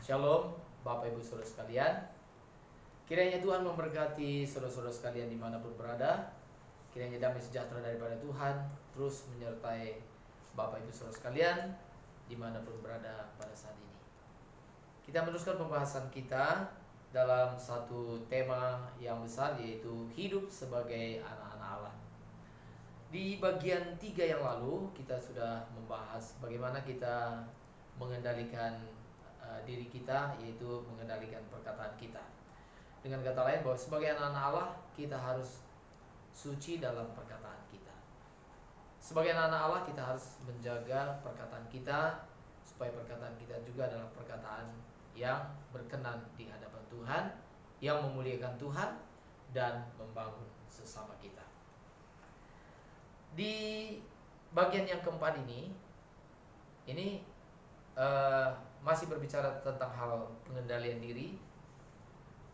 Shalom Bapak Ibu Saudara sekalian. Kiranya Tuhan memberkati saudara-saudara sekalian dimanapun berada. Kiranya damai sejahtera daripada Tuhan terus menyertai Bapak Ibu Saudara sekalian dimanapun berada pada saat ini. Kita meneruskan pembahasan kita dalam satu tema yang besar, yaitu hidup sebagai anak-anak Allah. Di bagian 3 yang lalu kita sudah membahas bagaimana kita mengendalikan diri kita, yaitu mengendalikan perkataan kita. Dengan kata lain, bahwa sebagai anak-anak Allah kita harus suci dalam perkataan kita. Sebagai anak-anak Allah kita harus menjaga perkataan kita, supaya perkataan kita juga adalah perkataan yang berkenan di hadapan Tuhan, yang memuliakan Tuhan dan membangun sesama kita. Di bagian yang keempat ini masih berbicara tentang hal pengendalian diri.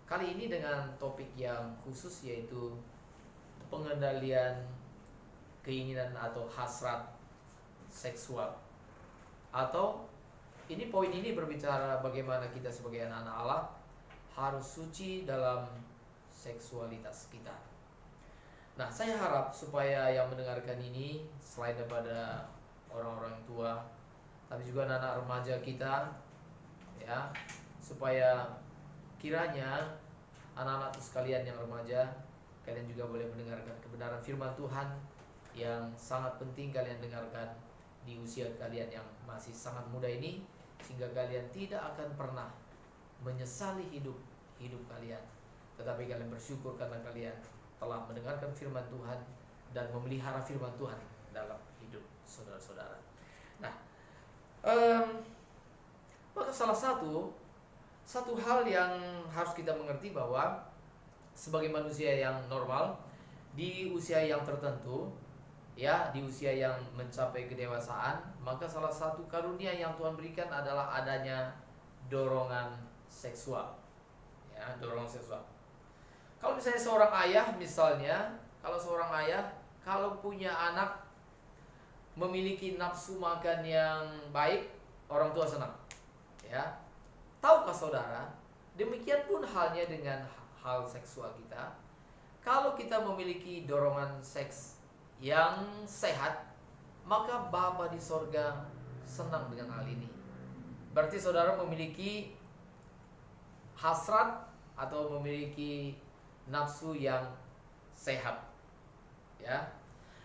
Kali ini dengan topik yang khusus, yaitu pengendalian keinginan atau hasrat seksual. Atau poin ini berbicara bagaimana kita sebagai anak-anak Allah harus suci dalam seksualitas kita. Nah, saya harap supaya yang mendengarkan ini selain daripada orang-orang tua, tapi juga anak-anak remaja kita, ya, supaya kiranya anak-anak sekalian yang remaja, kalian juga boleh mendengarkan kebenaran firman Tuhan yang sangat penting kalian dengarkan di usia kalian yang masih sangat muda ini, sehingga kalian tidak akan pernah menyesali hidup kalian, tetapi kalian bersyukur karena kalian telah mendengarkan firman Tuhan dan memelihara firman Tuhan dalam hidup saudara-saudara. Nah, maka salah satu hal yang harus kita mengerti, bahwa sebagai manusia yang normal di usia yang tertentu, ya, di usia yang mencapai kedewasaan, maka salah satu karunia yang Tuhan berikan adalah adanya dorongan seksual. Ya, dorongan seksual. Kalau misalnya seorang ayah, kalau punya anak memiliki nafsu makan yang baik, orang tua senang. Ya. Tahukah saudara, demikian pun halnya dengan hal seksual kita. Kalau kita memiliki dorongan seks yang sehat, maka Bapa di sorga senang dengan hal ini. Berarti saudara memiliki hasrat atau memiliki nafsu yang sehat. Ya.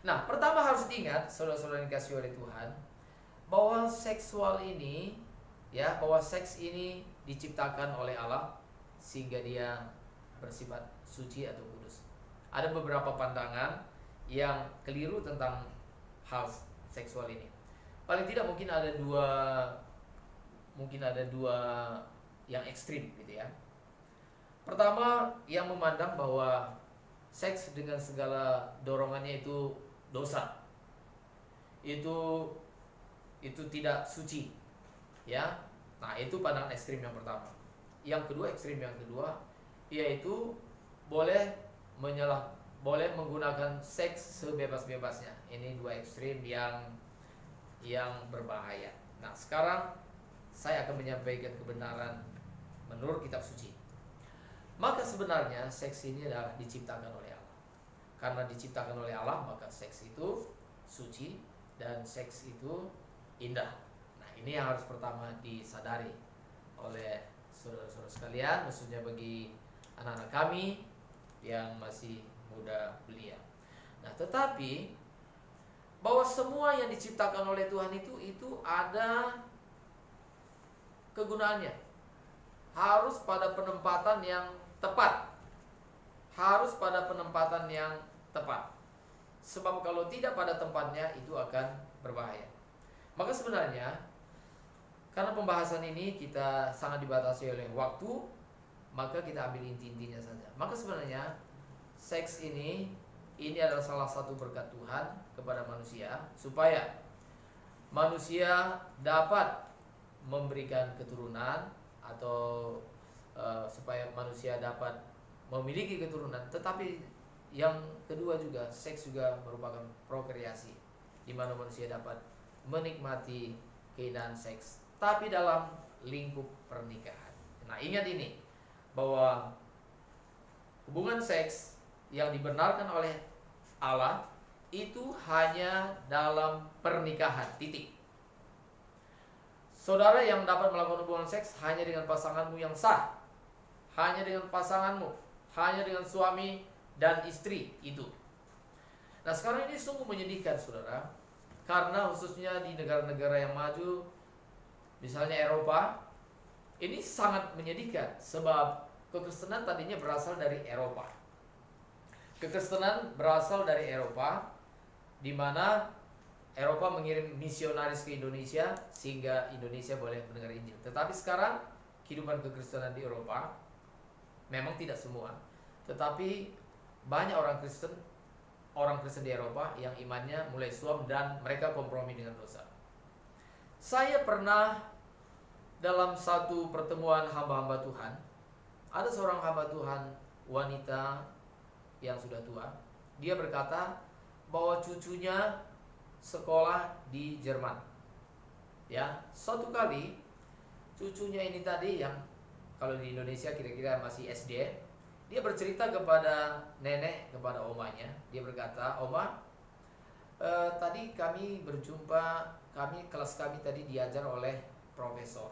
Nah, pertama harus diingat, saudara-saudara yang dikasihi oleh Tuhan, bahwa bahwa seks ini diciptakan oleh Allah sehingga dia bersifat suci atau kudus. Ada beberapa pandangan yang keliru tentang hal seksual ini. Paling tidak mungkin ada dua yang ekstrim gitu ya. Pertama, yang memandang bahwa seks dengan segala dorongannya itu dosa, itu tidak suci, ya. Nah, itu pandangan ekstrim yang pertama. Ekstrim yang kedua, yaitu boleh menggunakan seks sebebas-bebasnya. Ini dua ekstrim yang berbahaya. Nah, sekarang saya akan menyampaikan kebenaran menurut kitab suci. Maka sebenarnya seks ini adalah diciptakan oleh Allah. Karena diciptakan oleh Allah, maka seks itu suci dan seks itu indah. Nah, ini yang harus pertama disadari oleh saudara-saudara sekalian, khususnya bagi anak-anak kami yang masih muda belia. Nah, tetapi bahwa semua yang diciptakan oleh Tuhan itu ada kegunaannya. Harus pada penempatan yang tepat. Sebab kalau tidak pada tempatnya, itu akan berbahaya. Maka sebenarnya, karena pembahasan ini kita sangat dibatasi oleh waktu, maka kita ambil inti-intinya saja. Maka sebenarnya seks ini adalah salah satu berkat Tuhan kepada manusia, supaya manusia dapat memberikan keturunan, atau supaya manusia dapat memiliki keturunan. Tetapi yang kedua juga, seks juga merupakan prokreasi, di mana manusia dapat menikmati keindahan seks, tapi dalam lingkup pernikahan. Nah, ingat ini, bahwa hubungan seks yang dibenarkan oleh Allah itu hanya dalam pernikahan, titik. Saudara yang dapat melakukan hubungan seks hanya dengan pasanganmu yang sah, hanya dengan pasanganmu, hanya dengan suami dan istri itu. Nah, sekarang ini sungguh menyedihkan, saudara, karena khususnya di negara-negara yang maju, misalnya Eropa, ini sangat menyedihkan sebab kekristenan tadinya berasal dari Eropa. Kekristenan berasal dari Eropa, di mana Eropa mengirim misionaris ke Indonesia sehingga Indonesia boleh mendengar Injil. Tetapi sekarang kehidupan kekristenan di Eropa, memang tidak semua, tetapi banyak orang Kristen di Eropa yang imannya mulai suam dan mereka kompromi dengan dosa. Saya pernah dalam satu pertemuan hamba-hamba Tuhan, ada seorang hamba Tuhan wanita yang sudah tua. Dia berkata bahwa cucunya sekolah di Jerman. Ya, suatu kali cucunya ini tadi yang kalau di Indonesia kira-kira masih SD, dia bercerita kepada nenek, kepada omanya. Dia berkata, "Oma, tadi kami berjumpa, kelas kami tadi diajar oleh profesor,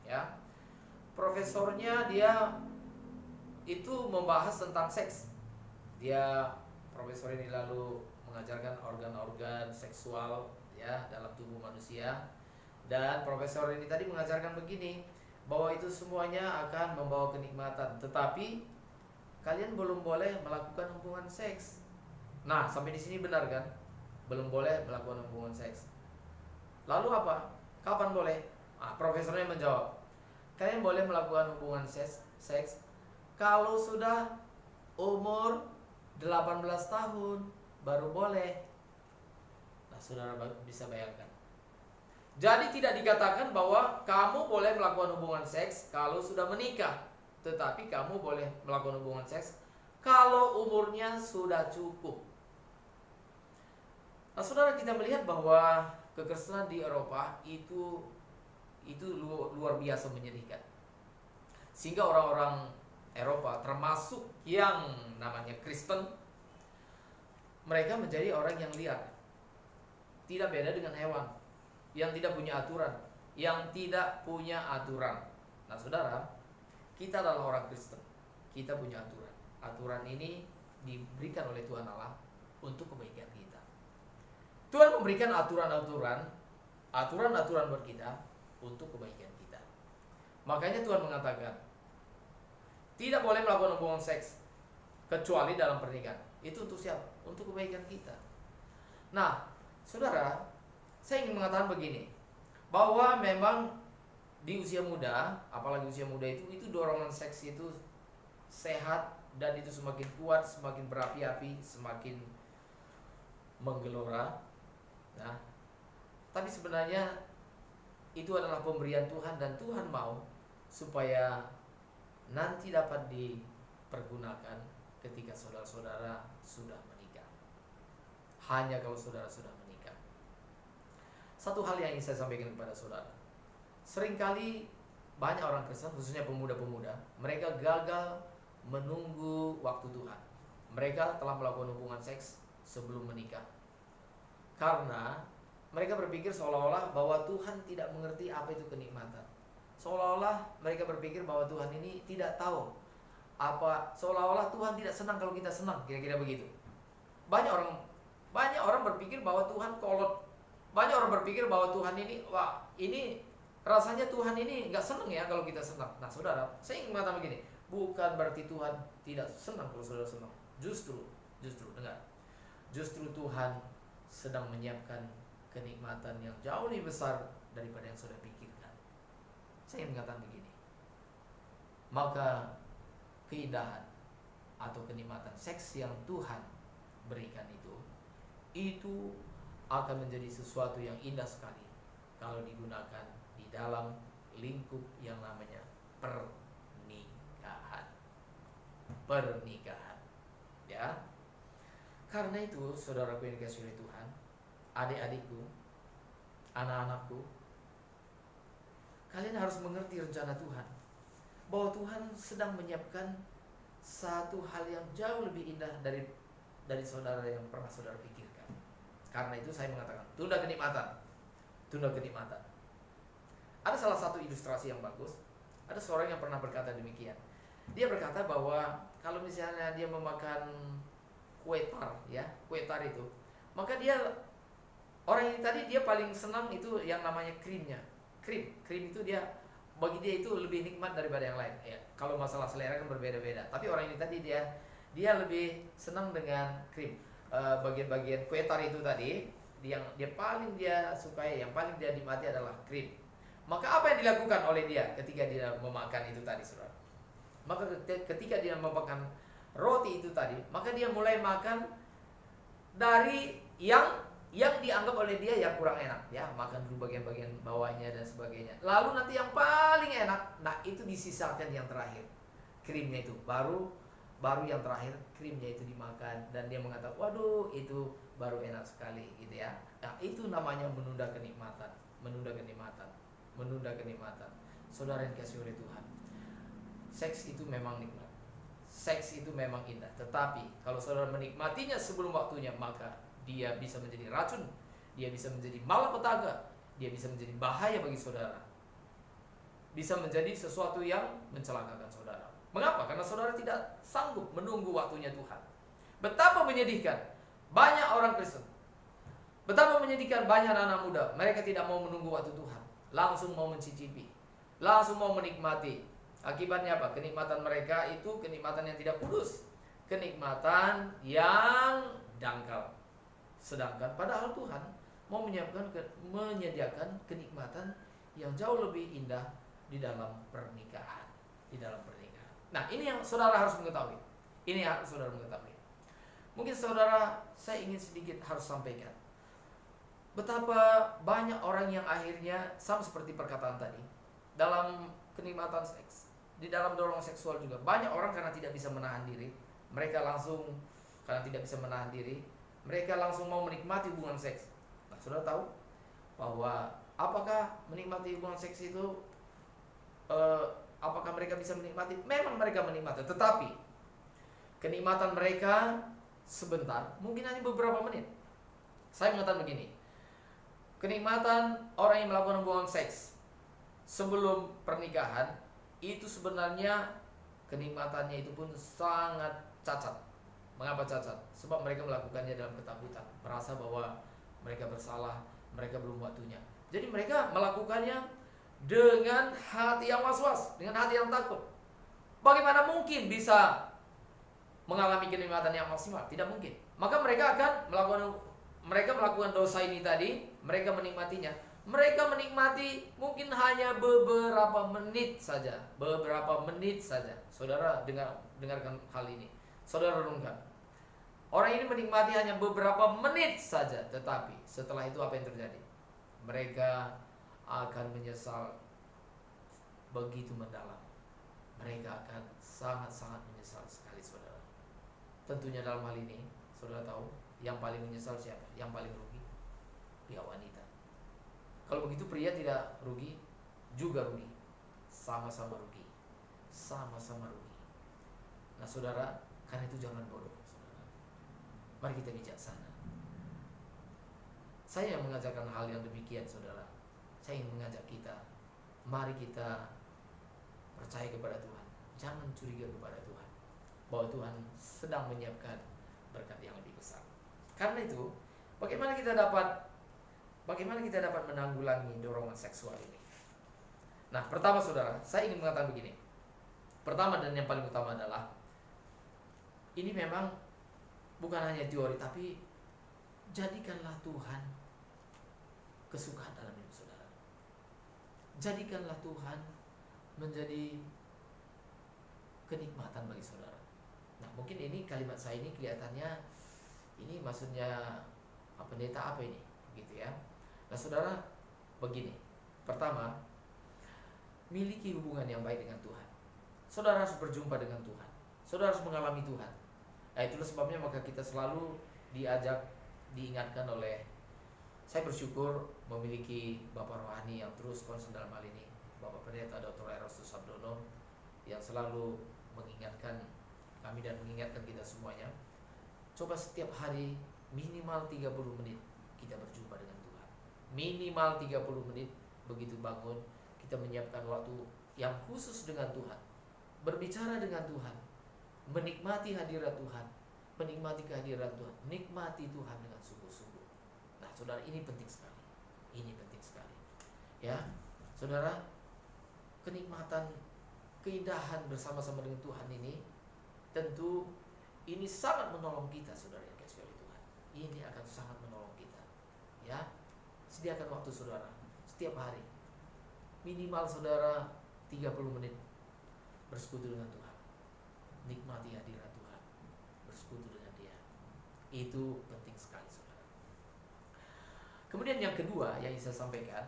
ya. Profesornya dia itu membahas tentang seks. Profesor ini lalu mengajarkan organ-organ seksual ya dalam tubuh manusia, dan profesor ini tadi mengajarkan begini, bahwa itu semuanya akan membawa kenikmatan, tetapi kalian belum boleh melakukan hubungan seks." Nah, sampai di sini benar kan? Belum boleh melakukan hubungan seks. Lalu apa? Kapan boleh? Profesornya menjawab, kalian boleh melakukan hubungan seks kalau sudah umur 18 tahun, baru boleh. Nah, saudara bisa bayangkan. Jadi tidak dikatakan bahwa kamu boleh melakukan hubungan seks kalau sudah menikah, tetapi kamu boleh melakukan hubungan seks kalau umurnya sudah cukup. Nah, saudara, kita melihat bahwa kekristenan di Eropa itu luar biasa menyedihkan. Sehingga orang-orang Eropa, termasuk yang namanya Kristen, mereka menjadi orang yang liar. Tidak beda dengan hewan yang tidak punya aturan. Nah, saudara, kita adalah orang Kristen. Kita punya aturan. Aturan ini diberikan oleh Tuhan Allah untuk kebaikan kita. Tuhan memberikan aturan-aturan buat kita untuk kebaikan kita. Makanya Tuhan mengatakan, tidak boleh melakukan hubungan seks kecuali dalam pernikahan. Itu untuk siapa? Untuk kebaikan kita. Nah, saudara, saya ingin mengatakan begini, bahwa memang di usia muda, apalagi usia muda itu dorongan seks itu sehat, dan itu semakin kuat, semakin berapi-api, semakin menggelora. Nah, tapi sebenarnya itu adalah pemberian Tuhan, dan Tuhan mau supaya nanti dapat dipergunakan ketika saudara-saudara sudah menikah. Hanya kalau saudara sudah menikah. Satu hal yang ingin saya sampaikan kepada saudara, seringkali banyak orang Kristen, khususnya pemuda-pemuda, mereka gagal menunggu waktu Tuhan. Mereka telah melakukan hubungan seks sebelum menikah, karena mereka berpikir seolah-olah bahwa Tuhan tidak mengerti apa itu kenikmatan. Seolah-olah mereka berpikir bahwa Tuhan ini tidak tahu seolah-olah Tuhan tidak senang kalau kita senang, kira-kira begitu. Banyak orang berpikir bahwa Tuhan kolot. Banyak orang berpikir bahwa Tuhan ini, ini rasanya Tuhan ini nggak senang ya kalau kita senang. Nah, saudara, saya ingin mengatakan begini, bukan berarti Tuhan tidak senang kalau saudara senang. Justru dengar, justru Tuhan sedang menyiapkan kenikmatan yang jauh lebih besar daripada yang saudara pikirkan. Saya ingin mengatakan begini, maka keindahan atau kenikmatan seks yang Tuhan berikan itu akan menjadi sesuatu yang indah sekali kalau digunakan di dalam lingkup yang namanya pernikahan. Ya. Karena itu, saudaraku yang dikasihi oleh Tuhan, adik-adikku, anak-anakku, kalian harus mengerti rencana Tuhan, bahwa Tuhan sedang menyiapkan satu hal yang jauh lebih indah dari saudara yang pernah saudara pikirkan. Karena itu saya mengatakan, tunda kenikmatan. Tunda kenikmatan. Ada salah satu ilustrasi yang bagus. Ada seorang yang pernah berkata demikian. Dia berkata bahwa kalau misalnya dia memakan kue tar, ya, kue tar itu, maka orang ini tadi dia paling senang itu yang namanya krimnya. Krim itu bagi dia itu lebih nikmat daripada yang lain. Ya, kalau masalah selera kan berbeda-beda. Tapi orang ini tadi dia lebih senang dengan krim. Bagian-bagian kue tar itu tadi, yang dia paling dia sukai, yang paling dia nikmati adalah krim. Maka apa yang dilakukan oleh dia ketika dia memakan itu tadi, saudara? Maka ketika dia memakan roti itu tadi, maka dia mulai makan dari yang dianggap oleh dia yang kurang enak, ya, makan dulu bagian-bagian bawahnya dan sebagainya. Lalu nanti yang paling enak, nah itu disisakan yang terakhir, krimnya itu. Baru yang terakhir krimnya itu dimakan, dan dia mengatakan, waduh, itu baru enak sekali, gitu ya. Nah, itu namanya menunda kenikmatan. Saudara yang dikasihi oleh Tuhan, seks itu memang nikmat, seks itu memang indah. Tetapi kalau saudara menikmatinya sebelum waktunya, maka dia bisa menjadi racun, dia bisa menjadi malapetaka, dia bisa menjadi bahaya bagi saudara, bisa menjadi sesuatu yang mencelakakan saudara. Mengapa? Karena saudara tidak sanggup menunggu waktunya Tuhan. Betapa menyedihkan banyak orang Kristen, betapa menyedihkan banyak anak muda, mereka tidak mau menunggu waktu Tuhan, langsung mau mencicipi, langsung mau menikmati. Akibatnya apa? Kenikmatan mereka itu kenikmatan yang tidak kudus, kenikmatan yang dangkal. Sedangkan padahal Tuhan mau menyediakan kenikmatan yang jauh lebih indah di dalam pernikahan. Nah, ini yang saudara harus mengetahui. Mungkin saudara, saya ingin sedikit harus sampaikan betapa banyak orang yang akhirnya sama seperti perkataan tadi, dalam kenikmatan seks, di dalam dorongan seksual juga. Banyak orang karena tidak bisa menahan diri, mereka langsung mau menikmati hubungan seks. Nah, saudara tahu bahwa apakah menikmati hubungan seks itu apakah mereka bisa menikmati? Memang mereka menikmati, tetapi kenikmatan mereka sebentar, mungkin hanya beberapa menit. Saya mengatakan begini, kenikmatan orang yang melakukan hubungan seks sebelum pernikahan itu sebenarnya kenikmatannya itu pun sangat cacat. Mengapa cacat? Sebab mereka melakukannya dalam ketakutan, merasa bahwa mereka bersalah, mereka belum waktunya. Jadi mereka melakukannya dengan hati yang was-was, dengan hati yang takut. Bagaimana mungkin bisa mengalami kenikmatan yang maksimal? Tidak mungkin. Maka mereka akan melakukan dosa ini tadi, mereka menikmatinya. Mereka menikmati mungkin hanya beberapa menit saja. Saudara dengarkan hal ini. Saudara renungkan. Orang ini menikmati hanya beberapa menit saja, tetapi setelah itu apa yang terjadi? Mereka akan menyesal begitu mendalam. Mereka akan sangat-sangat menyesal sekali, saudara. Tentunya dalam hal ini, saudara tahu, yang paling menyesal siapa? Yang paling rugi? Pihak wanita. Kalau begitu pria tidak rugi, juga rugi. Sama-sama rugi. Nah, saudara, karena itu jangan bodoh, saudara. Mari kita bijaksana. Saya yang mengajarkan hal yang demikian, saudara. Saya ingin mengajak kita, mari kita percaya kepada Tuhan. Jangan curiga kepada Tuhan, bahwa Tuhan sedang menyiapkan berkat yang lebih besar. Karena itu, bagaimana kita dapat menanggulangi dorongan seksual ini? Nah, pertama saudara, saya ingin mengatakan begini. Pertama dan yang paling utama adalah, ini memang bukan hanya teori, tapi jadikanlah Tuhan kesukaan dalam hidup saudara. Jadikanlah Tuhan menjadi kenikmatan bagi saudara. Nah, mungkin ini kalimat saya ini kelihatannya, ini maksudnya pendeta apa ini? Gitu ya. Nah, saudara, begini. Pertama, miliki hubungan yang baik dengan Tuhan. Saudara harus berjumpa dengan Tuhan. Saudara harus mengalami Tuhan. Nah, itulah sebabnya maka kita selalu diingatkan oleh, saya bersyukur memiliki Bapak rohani yang terus konsen dalam hal ini. Bapak Pendeta Dr. Erastus Sabdono yang selalu mengingatkan kami dan mengingatkan kita semuanya. Coba setiap hari minimal 30 menit kita berjumpa dengan Tuhan. Minimal 30 menit begitu bangun, kita menyiapkan waktu yang khusus dengan Tuhan. Berbicara dengan Tuhan, menikmati hadirat Tuhan, menikmati kehadiran Tuhan, nikmati Tuhan dengan sungguh-sungguh. Nah, saudara, ini penting sekali. Ini penting sekali. Ya, saudara, kenikmatan, keindahan bersama-sama dengan Tuhan ini tentu ini sangat menolong kita, saudara yang kasih oleh Tuhan. Ini akan sangat menolong kita. Ya, sediakan waktu saudara setiap hari. Minimal saudara 30 menit bersekutu dengan Tuhan. Nikmati hadirat Tuhan, bersekutu dengan Dia. Itu penting sekali, saudara. Kemudian yang kedua yang saya sampaikan,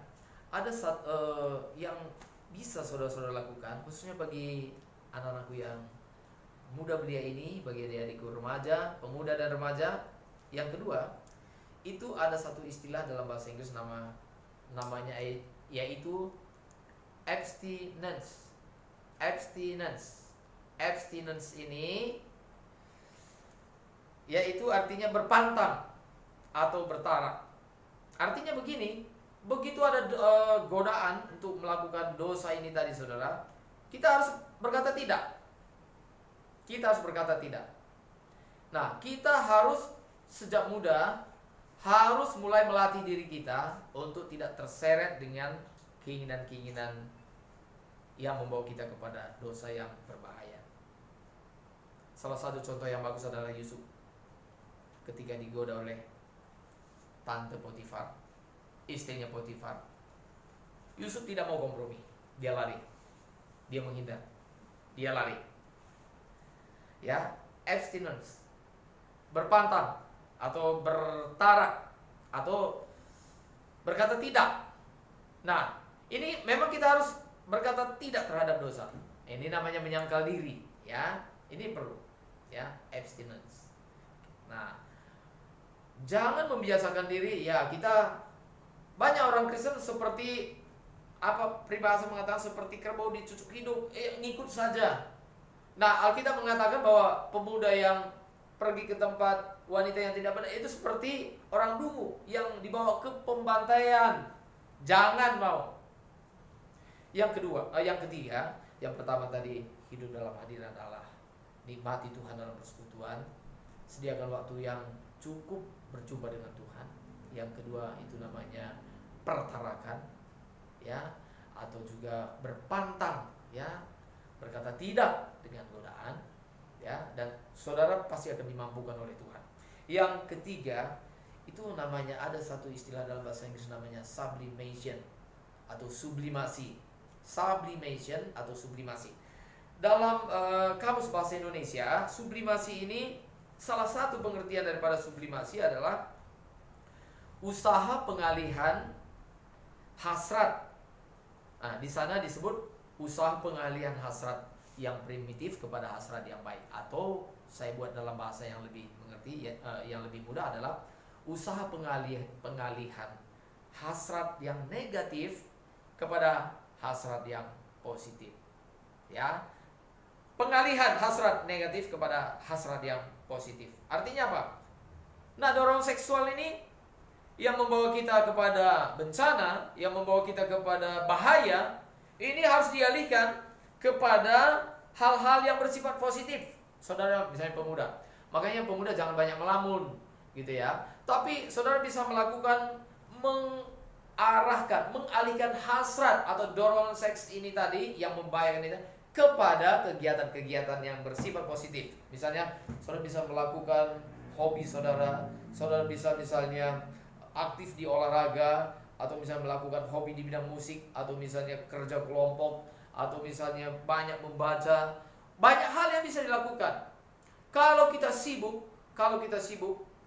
ada yang bisa saudara-saudara lakukan, khususnya bagi anak-anakku yang muda belia ini, bagi adik-adikku remaja, pemuda dan remaja. Yang kedua, itu ada satu istilah dalam bahasa Inggris namanya yaitu abstinence. Abstinence ini yaitu artinya berpantang atau bertarak. Artinya begini, begitu ada godaan untuk melakukan dosa ini tadi, saudara, kita harus berkata tidak. Kita harus berkata tidak. Nah, kita harus sejak muda harus mulai melatih diri kita untuk tidak terseret dengan keinginan-keinginan yang membawa kita kepada dosa yang berbahaya. Salah satu contoh yang bagus adalah Yusuf ketika digoda oleh tante Potifar, istrinya Potifar. Yusuf tidak mau kompromi, dia lari, dia menghindar, dia lari. Ya, abstinence, berpantang atau bertarak atau berkata tidak. Nah, ini memang kita harus berkata tidak terhadap dosa. Ini namanya menyangkal diri, ya. Ini perlu, ya, abstinence. Nah, jangan membiasakan diri, ya. Kita banyak orang Kristen seperti apa peribahasa mengatakan seperti kerbau dicucuk hidung, ngikut saja. Nah, Alkitab mengatakan bahwa pemuda yang pergi ke tempat wanita yang tidak benar itu seperti orang dungu yang dibawa ke pembantaian. Jangan mau. Yang ketiga, yang pertama tadi hidup dalam hadirat Allah, nikmati Tuhan dalam persekutuan, sediakan waktu yang cukup berjumpa dengan Tuhan. Yang kedua itu namanya pertarakan, ya, atau juga berpantang, ya, berkata tidak dengan godaan, ya, dan saudara pasti akan dimampukan oleh Tuhan. Yang ketiga itu namanya, ada satu istilah dalam bahasa Inggris namanya sublimation atau sublimasi. Sublimation atau sublimasi. Dalam kamus bahasa Indonesia, sublimasi ini salah satu pengertian daripada sublimasi adalah usaha pengalihan hasrat. Nah, di sana disebut usaha pengalihan hasrat yang primitif kepada hasrat yang baik, atau saya buat dalam bahasa yang lebih mengerti, yang lebih mudah adalah usaha pengalihan hasrat yang negatif kepada hasrat yang positif. Ya. Pengalihan hasrat negatif kepada hasrat yang positif. Artinya apa? Nah, dorong seksual ini yang membawa kita kepada bencana, yang membawa kita kepada bahaya, ini harus dialihkan kepada hal-hal yang bersifat positif. Saudara, misalnya pemuda, makanya pemuda jangan banyak melamun, gitu ya. Tapi saudara bisa melakukan mengalihkan hasrat atau dorongan seks ini tadi yang membahayakan itu kepada kegiatan-kegiatan yang bersifat positif. Misalnya, saudara bisa melakukan hobi saudara bisa misalnya aktif di olahraga, atau misalnya melakukan hobi di bidang musik, atau misalnya kerja kelompok, atau misalnya banyak membaca. Banyak hal yang bisa dilakukan. Kalau kita sibuk,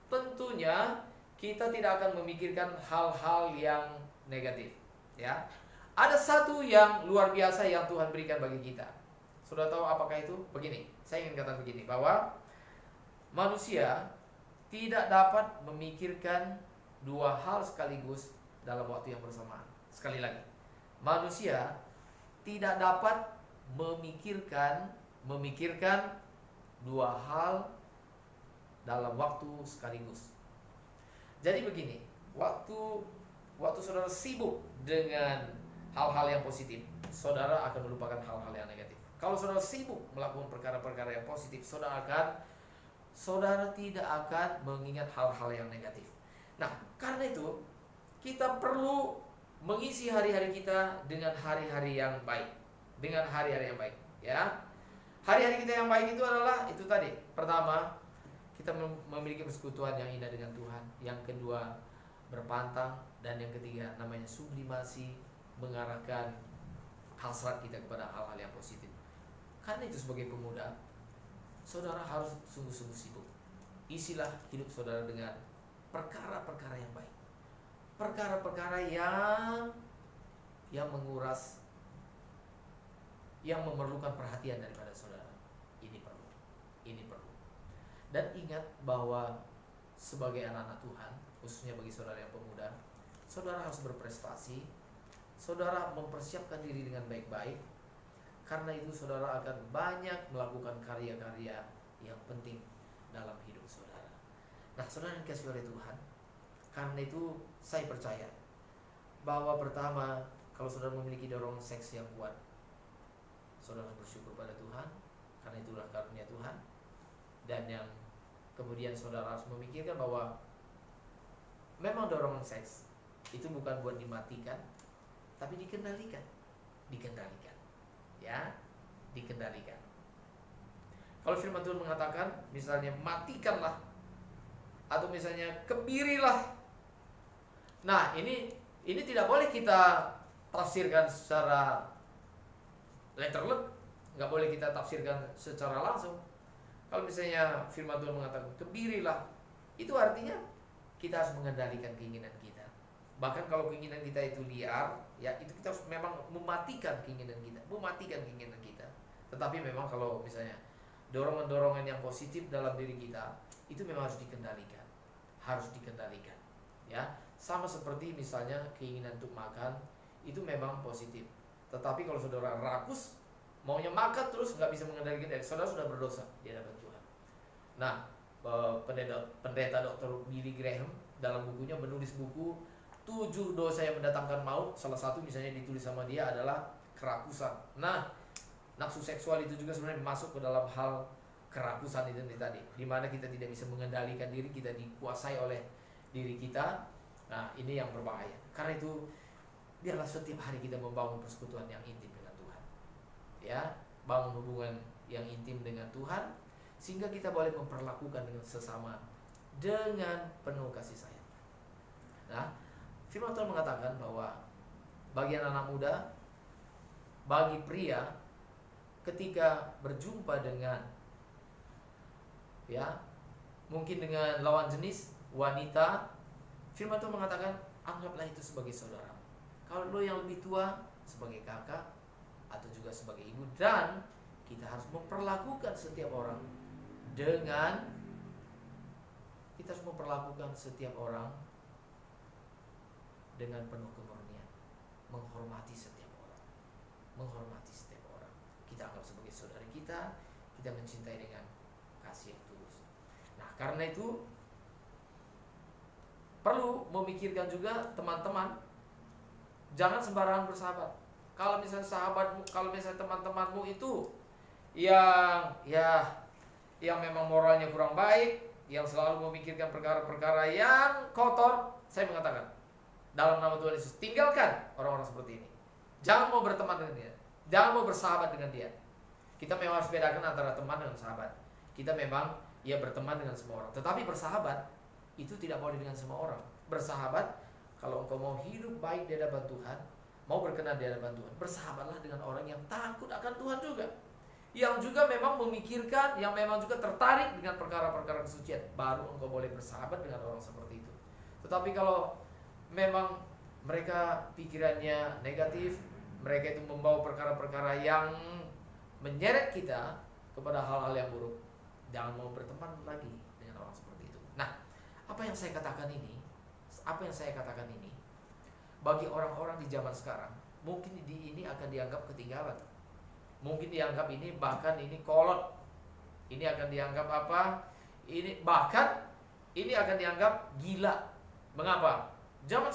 tentunya kita tidak akan memikirkan hal-hal yang negatif, ya. Ada satu yang luar biasa yang Tuhan berikan bagi kita. Sudah tahu apakah itu? Begini, saya ingin katakan begini, bahwa manusia tidak dapat memikirkan dua hal sekaligus dalam waktu yang bersamaan. Sekali lagi, manusia tidak dapat memikirkan dua hal dalam waktu sekaligus. Jadi begini, waktu saudara sibuk dengan hal-hal yang positif, saudara akan melupakan hal-hal yang negatif. Kalau saudara sibuk melakukan perkara-perkara yang positif, saudara tidak akan mengingat hal-hal yang negatif. Nah, karena itu kita perlu mengisi hari-hari kita dengan hari-hari yang baik. Dengan hari-hari yang baik, ya. Hari-hari kita yang baik itu adalah itu tadi. Pertama, kita memiliki persekutuan yang indah dengan Tuhan. Yang kedua, berpantang. Dan yang ketiga, namanya sublimasi, mengarahkan hasrat kita kepada hal-hal yang positif. Karena itu sebagai pemuda, saudara harus sungguh-sungguh sibuk. Isilah hidup saudara dengan perkara-perkara yang baik. Perkara-perkara yang menguras, yang memerlukan perhatian daripada saudara. Ini perlu. Dan ingat bahwa sebagai anak-anak Tuhan, khususnya bagi saudara yang pemuda, saudara harus berprestasi. Saudara mempersiapkan diri dengan baik-baik. Karena itu saudara akan banyak melakukan karya-karya yang penting dalam hidup saudara. Nah, saudara yang dikasihi oleh Tuhan, karena itu saya percaya bahwa pertama, kalau saudara memiliki dorongan seks yang kuat, saudara bersyukur pada Tuhan, karena itulah karunia Tuhan. Dan yang kemudian saudara harus memikirkan bahwa memang dorongan seks itu bukan buat dimatikan, tapi dikendalikan. Ya, dikendalikan. Kalau firman Tuhan mengatakan misalnya matikanlah, atau misalnya kebirilah. Nah, ini tidak boleh kita tafsirkan secara letterlek, nggak boleh kita tafsirkan secara langsung. Kalau misalnya firman Tuhan mengatakan kebirilah, itu artinya kita harus mengendalikan keinginan kita. Bahkan kalau keinginan kita itu liar, ya itu kita harus memang mematikan keinginan kita. Tetapi memang kalau misalnya dorongan-dorongan yang positif dalam diri kita, itu memang harus dikendalikan. Ya, sama seperti misalnya keinginan untuk makan, itu memang positif. Tetapi kalau saudara rakus, maunya makan terus nggak bisa mengendalikan, saudara sudah berdosa di hadapan Tuhan. Nah, pendeta Dr. Billy Graham dalam bukunya menulis buku 7 dosa yang mendatangkan maut. Salah satu misalnya ditulis sama dia adalah kerakusan. Nah, nafsu seksual itu juga sebenarnya masuk ke dalam hal kerakusan itu tadi, di mana kita tidak bisa mengendalikan diri, kita dikuasai oleh diri kita. Nah, ini yang berbahaya. Karena itu biarlah setiap hari kita membangun persekutuan yang intim dengan Tuhan. Ya, bangun hubungan yang intim dengan Tuhan, sehingga kita boleh memperlakukan dengan sesama dengan penuh kasih sayang. Nah, firman Tuhan mengatakan bahwa bagi anak muda, bagi pria, ketika berjumpa dengan mungkin dengan lawan jenis wanita, firman Tuhan mengatakan anggaplah itu sebagai saudara. Kalau lo yang lebih tua, sebagai kakak atau juga sebagai ibu. Dan kita harus memperlakukan setiap orang dengan penuh kemurnian, menghormati setiap orang. Kita anggap sebagai saudara kita mencintai dengan kasih yang tulus. Nah, karena itu perlu memikirkan juga teman-teman, jangan sembarangan bersahabat. Kalau misalnya teman-temanmu itu yang memang moralnya kurang baik, yang selalu memikirkan perkara-perkara yang kotor, saya mengatakan dalam nama Tuhan Yesus, tinggalkan orang-orang seperti ini. Jangan mau berteman dengan dia, jangan mau bersahabat dengan dia. Kita memang harus bedakan antara teman dengan sahabat. Kita memang berteman dengan semua orang, tetapi bersahabat itu tidak boleh dengan semua orang. Bersahabat, kalau engkau mau hidup baik di hadapan Tuhan, mau berkenan di hadapan Tuhan, bersahabatlah dengan orang yang takut akan Tuhan juga, yang juga memang memikirkan, yang memang juga tertarik dengan perkara-perkara kesucian. Baru engkau boleh bersahabat dengan orang seperti itu. Tetapi kalau memang mereka pikirannya negatif, mereka itu membawa perkara-perkara yang menyeret kita kepada hal-hal yang buruk, jangan mau berteman lagi dengan orang seperti itu. Nah, apa yang saya katakan ini bagi orang-orang di zaman sekarang mungkin ini akan dianggap ketinggalan. Mungkin dianggap ini bahkan ini kolot. Ini akan dianggap apa? Ini bahkan ini akan dianggap gila. Mengapa? Zaman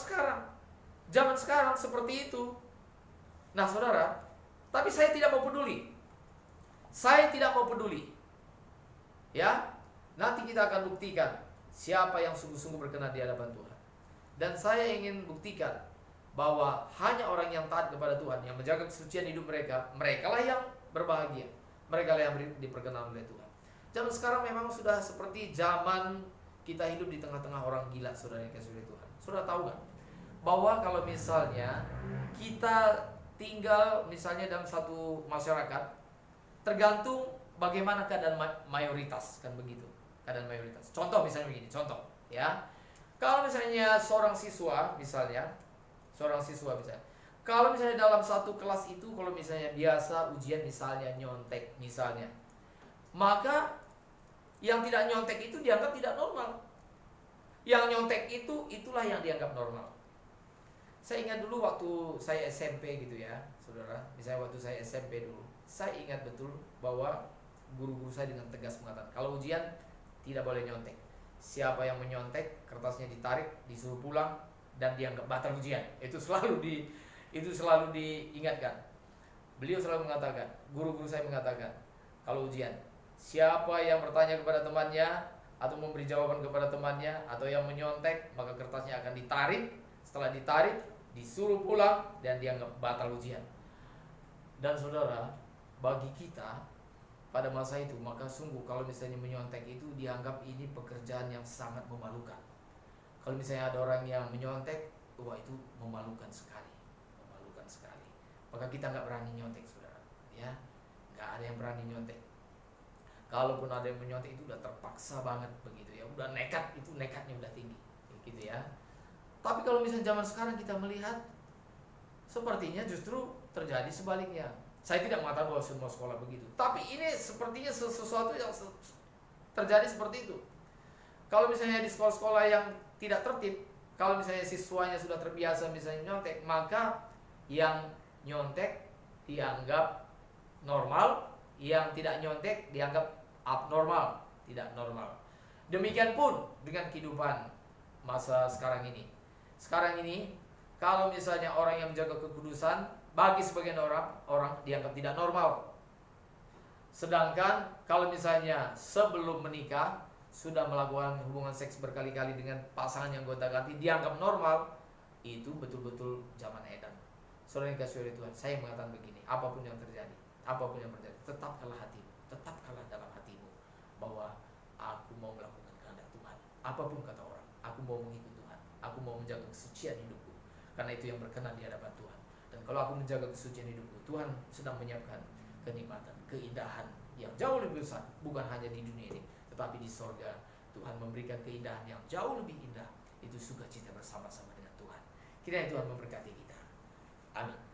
sekarang seperti itu. Nah, saudara, tapi saya tidak mau peduli. Saya tidak mau peduli. Ya, nanti kita akan buktikan siapa yang sungguh-sungguh berkenan di hadapan Tuhan. Dan saya ingin buktikan bahwa hanya orang yang taat kepada Tuhan, yang menjaga kesucian hidup mereka, merekalah yang berbahagia. Merekalah yang diperkenan oleh Tuhan. Zaman sekarang memang sudah seperti zaman kita hidup di tengah-tengah orang gila, saudara yang kasih oleh Tuhan. Saudara tahu kan? Bahwa kalau misalnya kita tinggal misalnya dalam satu masyarakat, tergantung bagaimana keadaan mayoritas, kan begitu. Keadaan mayoritas. Contoh misalnya begini, contoh ya. Kalau misalnya seorang siswa misalnya, kalau misalnya dalam satu kelas itu, kalau misalnya biasa ujian misalnya nyontek misalnya, maka yang tidak nyontek itu dianggap tidak normal. Yang nyontek itulah yang dianggap normal. Saya ingat dulu waktu saya SMP gitu ya, saudara. Misalnya waktu saya SMP dulu, saya ingat betul bahwa guru-guru saya dengan tegas mengatakan, kalau ujian tidak boleh nyontek. Siapa yang menyontek, kertasnya ditarik, disuruh pulang, dan dianggap batal ujian. Itu selalu diingatkan. Beliau selalu mengatakan, guru-guru saya mengatakan, kalau ujian, siapa yang bertanya kepada temannya atau memberi jawaban kepada temannya atau yang menyontek, maka kertasnya akan ditarik. Setelah ditarik, disuruh pulang dan dianggap batal ujian. Dan saudara, bagi kita pada masa itu, maka sungguh kalau misalnya menyontek itu dianggap ini pekerjaan yang sangat memalukan. Kalau misalnya ada orang yang menyontek, wah itu memalukan sekali. Maka kita nggak berani nyontek, saudara. Ya, nggak ada yang berani nyontek. Kalaupun ada yang menyontek itu udah terpaksa banget begitu ya, udah nekat, itu nekatnya udah tinggi, gitu ya. Tapi kalau misalnya zaman sekarang kita melihat, sepertinya justru terjadi sebaliknya. Saya tidak mengatakan bahwa semua sekolah begitu, tapi ini sepertinya sesuatu yang terjadi seperti itu. Kalau misalnya di sekolah-sekolah yang tidak tertib, kalau misalnya siswanya sudah terbiasa misalnya nyontek, maka yang nyontek dianggap normal, yang tidak nyontek dianggap abnormal, tidak normal. Demikian pun dengan kehidupan masa sekarang ini. Sekarang ini, kalau misalnya orang yang menjaga kekudusan, bagi sebagian orang dianggap tidak normal. Sedangkan kalau misalnya sebelum menikah sudah melakukan hubungan seks berkali-kali dengan pasangan yang gonta-ganti, dianggap normal, itu betul-betul zaman edan. Saudara yang kasih oleh Tuhan, saya mengatakan begini, apapun yang terjadi, tetapkanlah hatimu, tetapkanlah dalam hatimu bahwa aku mau melakukan kehendak Tuhan. Apapun kata orang, aku mau mengikut Tuhan, aku mau menjaga kesucian hidupku, karena itu yang berkenan di hadapan Tuhan. Dan kalau aku menjaga kesucian hidupku, Tuhan sedang menyiapkan kenikmatan, keindahan yang jauh lebih besar, bukan hanya di dunia ini, tetapi di sorga. Tuhan memberikan keindahan yang jauh lebih indah, itu sukacita bersama-sama dengan Tuhan. Kiranya Tuhan memberkati kita. Amin.